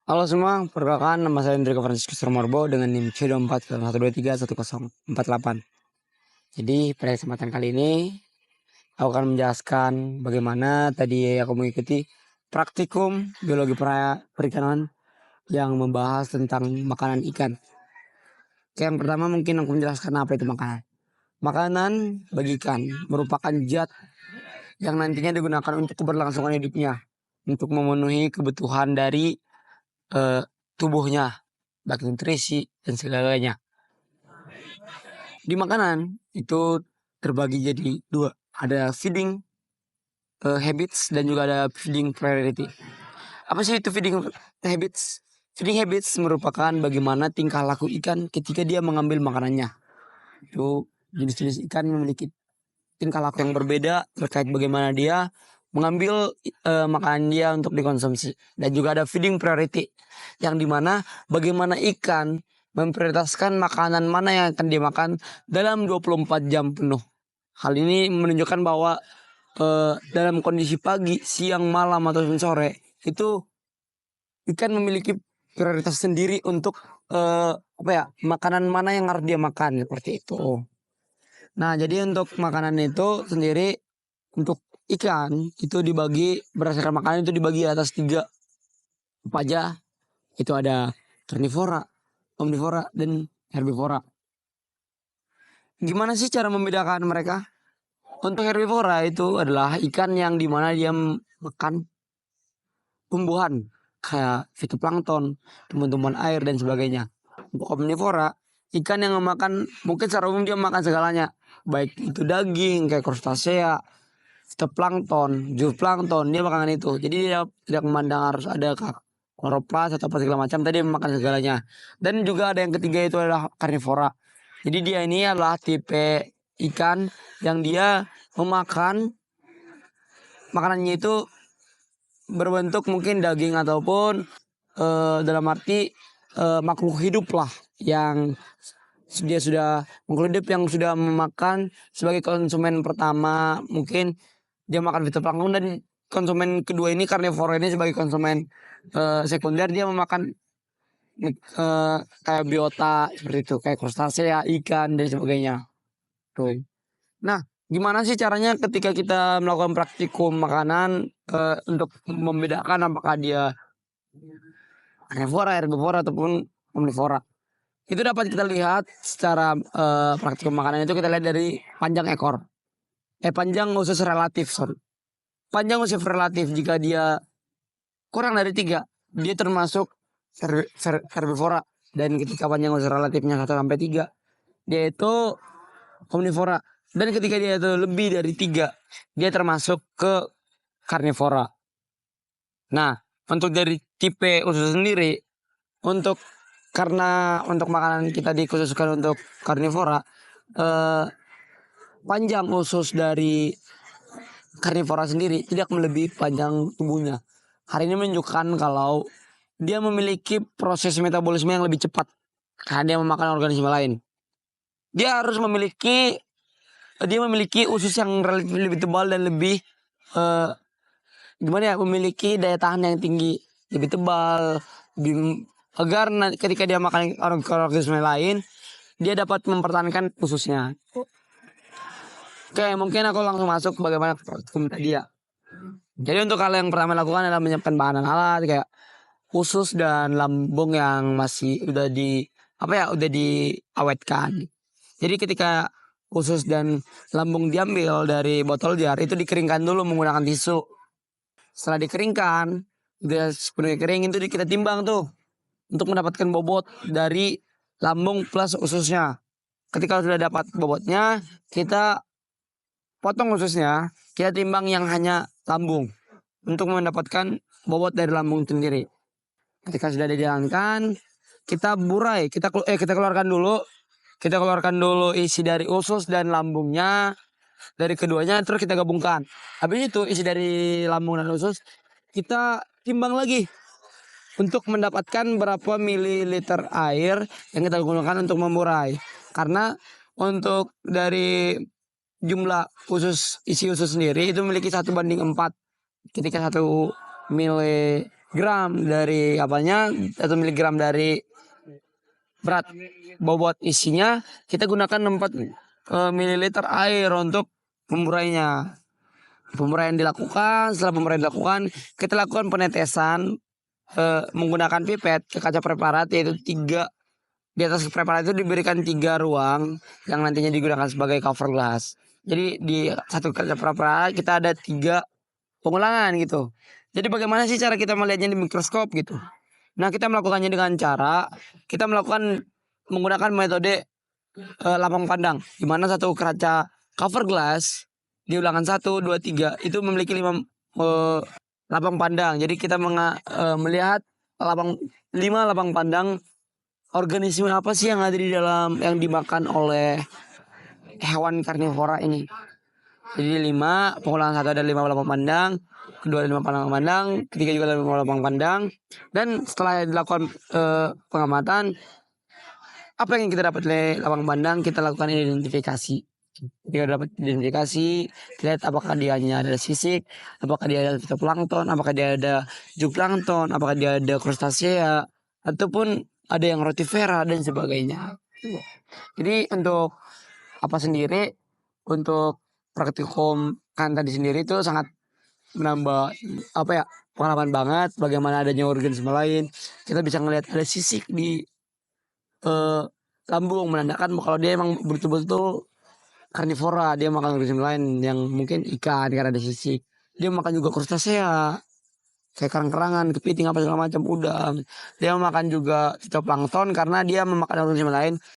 Halo semua, perkenalkan nama saya Hendriko Franciscus Romorbo dengan NIM C24 123 101 8. Jadi pada kesempatan kali ini aku akan menjelaskan bagaimana tadi aku mengikuti praktikum biologi perikanan yang membahas tentang makanan ikan. Oke, yang pertama mungkin aku menjelaskan apa itu makanan. Makanan bagi ikan merupakan zat yang nantinya digunakan untuk keberlangsungan hidupnya, untuk memenuhi kebutuhan dari tubuhnya, baik nutrisi dan segalanya. Di makanan itu terbagi jadi dua, ada feeding habits dan juga ada feeding priority. Apa sih itu feeding habits? Feeding habits merupakan bagaimana tingkah laku ikan ketika dia mengambil makanannya. Itu jenis-jenis ikan memiliki tingkah laku yang berbeda terkait bagaimana dia mengambil makanan dia untuk dikonsumsi. Dan juga ada feeding priority, yang dimana bagaimana ikan memprioritaskan makanan mana yang akan dimakan dalam 24 jam penuh. Hal ini menunjukkan bahwa dalam kondisi pagi, siang, malam atau sore itu ikan memiliki prioritas sendiri untuk makanan mana yang harus dia makan, seperti itu. Nah, jadi untuk makanan itu sendiri untuk ikan itu dibagi berdasarkan makanan itu dibagi atas 3 apa aja. Itu ada karnivora, omnivora, dan herbivora. Gimana sih cara membedakan mereka? Untuk herbivora itu adalah ikan yang dimana dia makan tumbuhan kayak fitoplankton, tumbuhan-tumbuhan air dan sebagainya. Untuk omnivora, ikan yang memakan mungkin secara umum dia makan segalanya, baik itu daging kayak krustasea, fitoplankton, zooplankton, dia makan itu. Jadi dia tidak memandang harus ada kloroplas atau apa segala macam, tadi makan segalanya. Dan juga ada yang ketiga itu adalah karnivora. Jadi dia ini adalah tipe ikan yang dia memakan makanannya itu berbentuk mungkin daging ataupun dalam arti makhluk hidup lah, yang dia sudah makhluk hidup yang sudah memakan sebagai konsumen pertama, mungkin dia makan fitoplankton, dan konsumen kedua ini karnivora ini sebagai konsumen sekunder, dia memakan kayak biota seperti itu, kayak krustasea, ikan dan sebagainya. Tuh. Nah, gimana sih caranya ketika kita melakukan praktikum makanan untuk membedakan apakah dia karnivora, herbivora ataupun omnivora? Itu dapat kita lihat secara praktikum makanan itu kita lihat dari panjang ekor. Panjang usus relatif, sorry. Panjang usus relatif, jika dia kurang dari 3, dia termasuk herbivora. Dan ketika panjang usus relatifnya 1-3, dia itu omnivora. Dan ketika dia itu lebih dari 3, dia termasuk ke karnivora. Nah, untuk dari tipe usus sendiri, karena untuk makanan kita dikhususkan untuk karnivora, panjang usus dari karnivora sendiri tidak melebihi panjang tubuhnya. Hal ini menunjukkan kalau dia memiliki proses metabolisme yang lebih cepat karena dia memakan organisme lain. Dia harus memiliki usus yang relatif lebih tebal dan lebih memiliki daya tahan yang tinggi, lebih tebal, agar ketika dia makan organisme lain, dia dapat mempertahankan ususnya. Oke, mungkin aku langsung masuk bagaimana praktikum tadi ya. Jadi untuk hal yang pertama lakukan adalah menyiapkan bahan dan alat kayak usus dan lambung yang masih udah diawetkan. Jadi ketika usus dan lambung diambil dari botol jar, itu dikeringkan dulu menggunakan tisu. Setelah dikeringkan, udah sepenuhnya kering, itu kita timbang tuh untuk mendapatkan bobot dari lambung plus ususnya. Ketika sudah dapat bobotnya, kita potong ususnya, kita timbang yang hanya lambung untuk mendapatkan bobot dari lambung sendiri. Ketika sudah dijalankan, kita burai, kita keluarkan dulu isi dari usus dan lambungnya dari keduanya, terus kita gabungkan. Habis itu isi dari lambung dan usus kita timbang lagi untuk mendapatkan berapa mililiter air yang kita gunakan untuk memburai. Karena untuk dari jumlah isi usus sendiri itu memiliki 1:4. Ketika 1 ml gram dari apanya atau miligram dari berat bobot isinya, kita gunakan 4 mililiter air untuk pemurainya. Pemuraian dilakukan, setelah pemuraian dilakukan, kita lakukan penetesan menggunakan pipet ke kaca preparat, yaitu 3 di atas preparat itu diberikan 3 ruang yang nantinya digunakan sebagai cover glass. Jadi di satu kaca preparat kita ada 3 pengulangan gitu. Jadi bagaimana sih cara kita melihatnya di mikroskop gitu? Nah, kita melakukannya dengan cara kita menggunakan metode lapang pandang, di mana satu kaca cover glass di ulangan 1, 2, 3 itu memiliki 5 lapang pandang. Jadi kita melihat 5 lapang pandang organisme apa sih yang ada di dalam yang dimakan oleh hewan karnivora ini. Jadi 5 pengulangan 1 ada 5 lapang pandang, kedua ada 5 lapang pandang, ketiga juga ada 5 lapang pandang. Dan setelah dilakukan pengamatan, apa yang kita dapat dari lapang pandang, kita lakukan identifikasi. Ketika dapat identifikasi, lihat apakah dia hanya ada sisik, apakah dia ada fitoplankton, apakah dia ada zooplankton, apakah dia ada krustasea, ataupun ada yang rotifera dan sebagainya. Jadi untuk untuk praktikum kan tadi sendiri itu sangat menambah pengalaman banget bagaimana adanya organisme lain. Kita bisa ngelihat ada sisik di lambung, menandakan kalau dia emang betul-betul karnivora, dia makan organisme lain yang mungkin ikan karena ada sisik. Dia makan juga krustasea kayak kerang-kerangan, kepiting apa segala macam udang. Dia makan juga fitoplankton karena dia memakan organisme lain